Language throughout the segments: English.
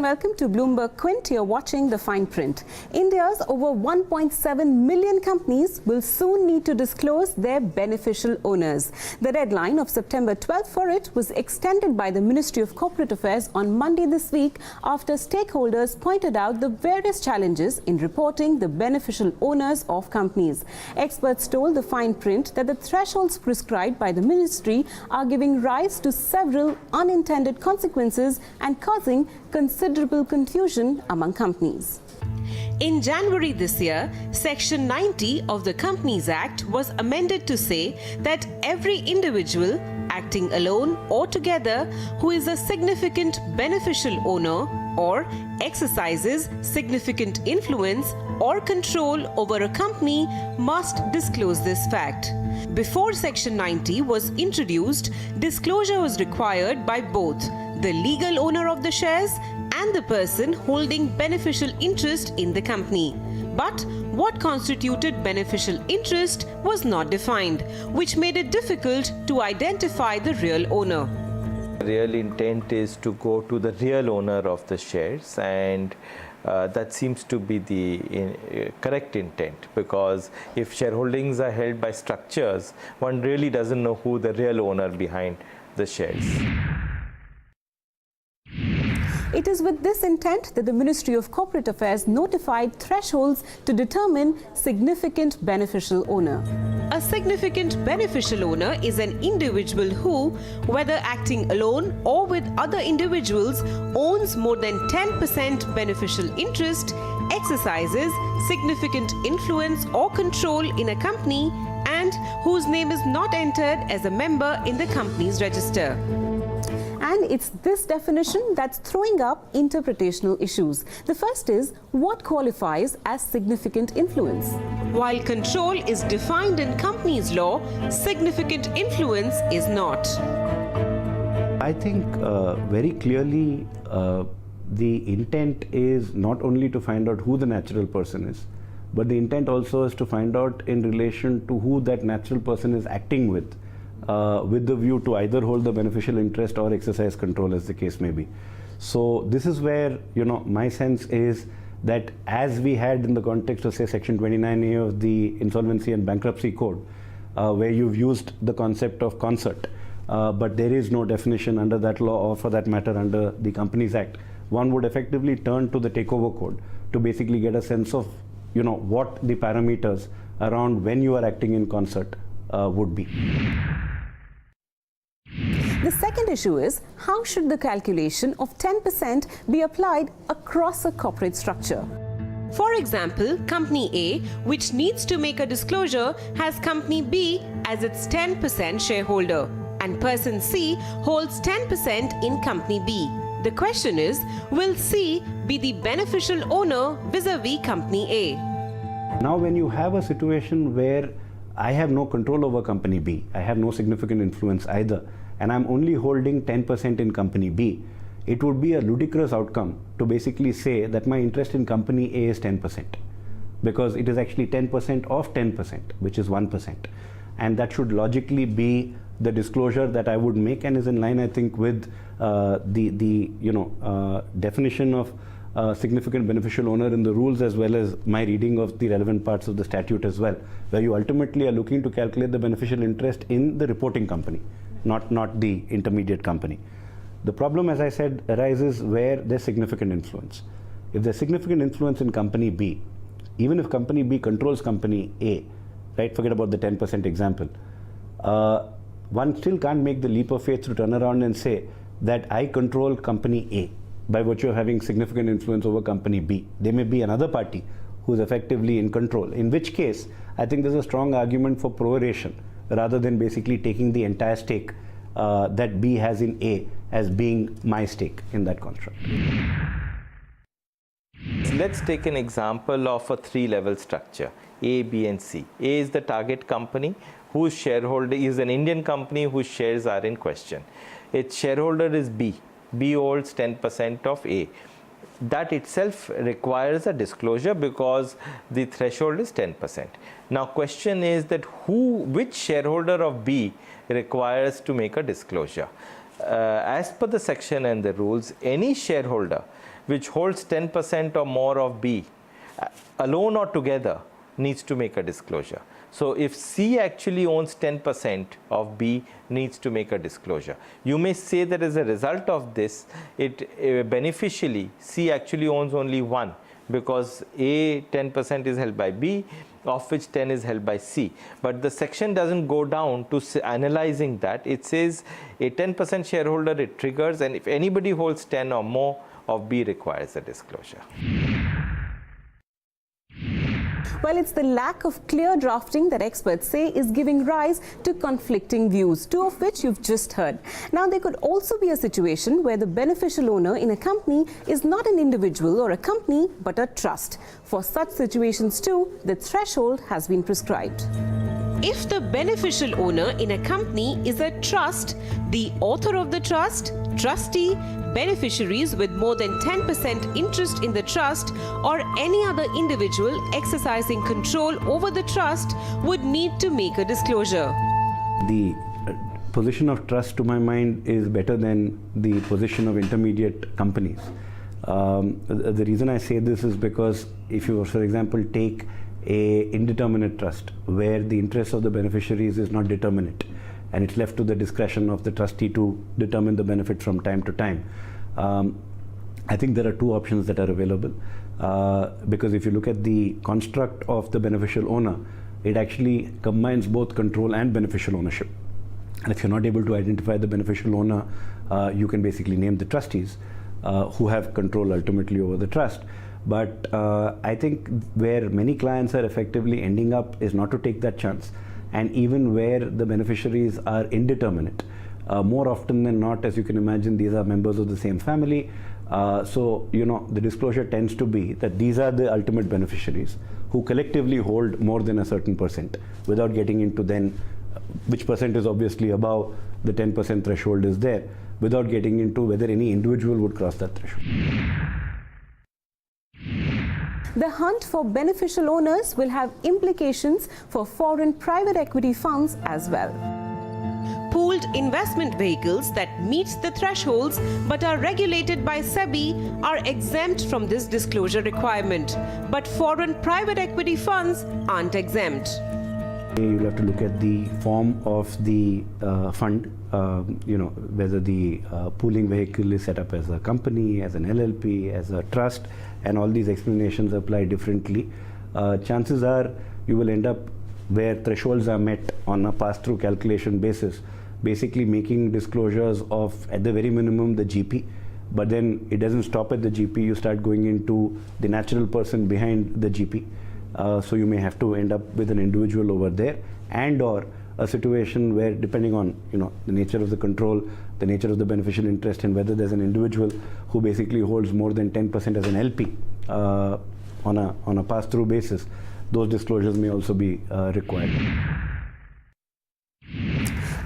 and welcome to Bloomberg Quint. You're watching the Fineprint. India's over 1.7 million companies will soon need to disclose their beneficial owners. The deadline of September 12th for it was extended by the Ministry of Corporate Affairs on Monday this week after stakeholders pointed out the various challenges in reporting the beneficial owners of companies. Experts told the Fineprint that the thresholds prescribed by the ministry are giving rise to several unintended consequences and causing considerable confusion among companies. In January this year, Section 90 of the Companies Act was amended to say that every individual, acting alone or together, who is a significant beneficial owner or exercises significant influence or control over a company must disclose this fact. Before Section 90 was introduced, disclosure was required by both the legal owner of the shares and the person holding beneficial interest in the company. But what constituted beneficial interest was not defined, which made it difficult to identify the real owner. The real intent is to go to the real owner of the shares, and that seems to be the correct intent, because if shareholdings are held by structures, one really doesn't know who the real owner behind the shares. It is with this intent that the Ministry of Corporate Affairs notified thresholds to determine significant beneficial owner. A significant beneficial owner is an individual who, whether acting alone or with other individuals, owns more than 10% beneficial interest, exercises significant influence or control in a company, and whose name is not entered as a member in the company's register. And it's this definition that's throwing up interpretational issues. The first is, what qualifies as significant influence? While control is defined in companies law, significant influence is not. I think very clearly the intent is not only to find out who the natural person is, but the intent also is to find out in relation to who that natural person is acting with the view to either hold the beneficial interest or exercise control, as the case may be. So this is where, my sense is that as we had in the context of, say, Section 29A of the Insolvency and Bankruptcy Code, where you've used the concept of concert, but there is no definition under that law, or for that matter under the Companies Act, one would effectively turn to the Takeover Code to basically get a sense of, what the parameters around when you are acting in concert would be. The second issue is, how should the calculation of 10% be applied across a corporate structure? For example, Company A, which needs to make a disclosure, has Company B as its 10% shareholder, and person C holds 10% in Company B. The question is, will C be the beneficial owner vis-a-vis Company A? Now, when you have a situation where I have no control over Company B, I have no significant influence either, and I'm only holding 10% in Company B, it would be a ludicrous outcome to basically say that my interest in Company A is 10%, because it is actually 10% of 10%, which is 1%. And that should logically be the disclosure that I would make, and is in line, I think, with the definition of significant beneficial owner in the rules, as well as my reading of the relevant parts of the statute as well, where you ultimately are looking to calculate the beneficial interest in the reporting company, not the intermediate company. The problem, as I said, arises where there's significant influence. If there's significant influence in Company B, even if Company B controls Company A, right, forget about the 10% example, one still can't make the leap of faith to turn around and say that I control Company A by virtue of having significant influence over Company B. There may be another party who's effectively in control, in which case I think there's a strong argument for proration, rather than basically taking the entire stake that B has in A as being my stake in that construct. Let's take an example of a three-level structure, A, B, and C. A is the target company, whose shareholder is an Indian company whose shares are in question. Its shareholder is B. B holds 10% of A. That itself requires a disclosure because the threshold is 10%. Now, question is that which shareholder of B requires to make a disclosure? As per the section and the rules, any shareholder which holds 10% or more of B, alone or together, needs to make a disclosure. So if C actually owns 10% of B, needs to make a disclosure. You may say that as a result of this, beneficially, C actually owns only 1, because A 10% is held by B, of which 10 is held by C. But the section doesn't go down to analyzing that. It says a 10% shareholder, it triggers, and if anybody holds 10 or more of B, requires a disclosure. Well, it's the lack of clear drafting that experts say is giving rise to conflicting views, two of which you've just heard. Now, there could also be a situation where the beneficial owner in a company is not an individual or a company, but a trust. For such situations too, the threshold has been prescribed. If the beneficial owner in a company is a trust, the author of the trust, trustee, beneficiaries with more than 10% interest in the trust, or any other individual exercising control over the trust would need to make a disclosure. The position of trust, to my mind, is better than the position of intermediate companies. The reason I say this is because if you, for example, take a indeterminate trust where the interest of the beneficiaries is not determinate and it's left to the discretion of the trustee to determine the benefit from time to time, I think there are two options that are available, because if you look at the construct of the beneficial owner, it actually combines both control and beneficial ownership. And if you're not able to identify the beneficial owner, you can basically name the trustees who have control ultimately over the trust. But I think where many clients are effectively ending up is not to take that chance. And even where the beneficiaries are indeterminate, more often than not, as you can imagine, these are members of the same family. So, the disclosure tends to be that these are the ultimate beneficiaries who collectively hold more than a certain percent, without getting into then which percent is obviously above the 10% threshold is there, without getting into whether any individual would cross that threshold. The hunt for beneficial owners will have implications for foreign private equity funds as well. Pooled investment vehicles that meet the thresholds but are regulated by SEBI are exempt from this disclosure requirement, but foreign private equity funds aren't exempt. You'll have to look at the form of the fund, whether the pooling vehicle is set up as a company, as an LLP, as a trust, and all these explanations apply differently. Chances are you will end up where thresholds are met on a pass-through calculation basis, basically making disclosures of, at the very minimum, the GP, but then it doesn't stop at the GP. You start going into the natural person behind the GP. So you may have to end up with an individual over there, and or a situation where, depending on the nature of the control, the nature of the beneficial interest, and whether there's an individual who basically holds more than 10% as an LP on a pass-through basis, those disclosures may also be required.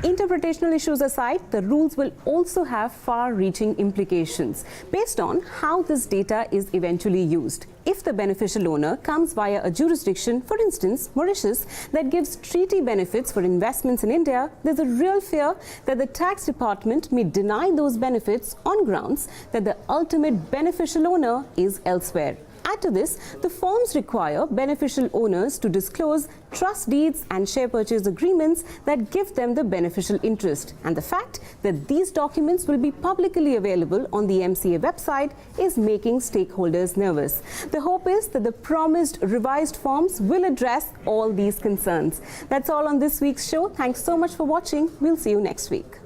Interpretational issues aside, the rules will also have far-reaching implications based on how this data is eventually used. If the beneficial owner comes via a jurisdiction, for instance, Mauritius, that gives treaty benefits for investments in India, there's a real fear that the tax department may deny those benefits on grounds that the ultimate beneficial owner is elsewhere. Add to this, the forms require beneficial owners to disclose trust deeds and share purchase agreements that give them the beneficial interest. And the fact that these documents will be publicly available on the MCA website is making stakeholders nervous. The hope is that the promised revised forms will address all these concerns. That's all on this week's show. Thanks so much for watching. We'll see you next week.